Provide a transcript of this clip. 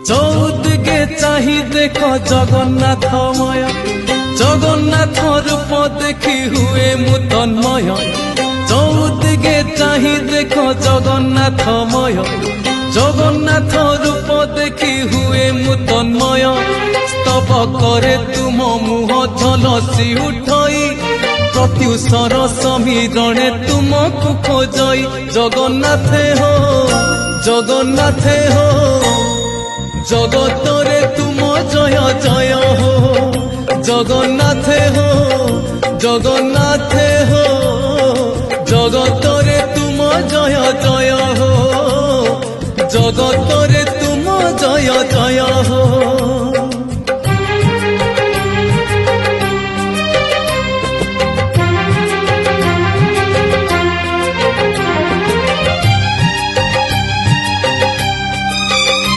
চৌদিকে চাহি দেখ জগন্নাথময়, জগন্নাথ রূপ দেখি হুয়ে মু তন্ময়। চৌদিকে চাহি দেখ জগন্নাথময়, জগন্নাথ রূপ দেখি হুয়ে মু তন্ময়। স্তব করে তুম মুহ ঝলসি উঠই, প্রত্যুষর সমীরণে তুমকু খোঁজই। জগন্নাথে হো, জগন্নাথে হো, জগতরে তুম জয় জয় হো। জগন্নাথে হো, জগন্নাথে হো, জগতরে তুম জয় জয় হো। জগতরে তুম জয় জয়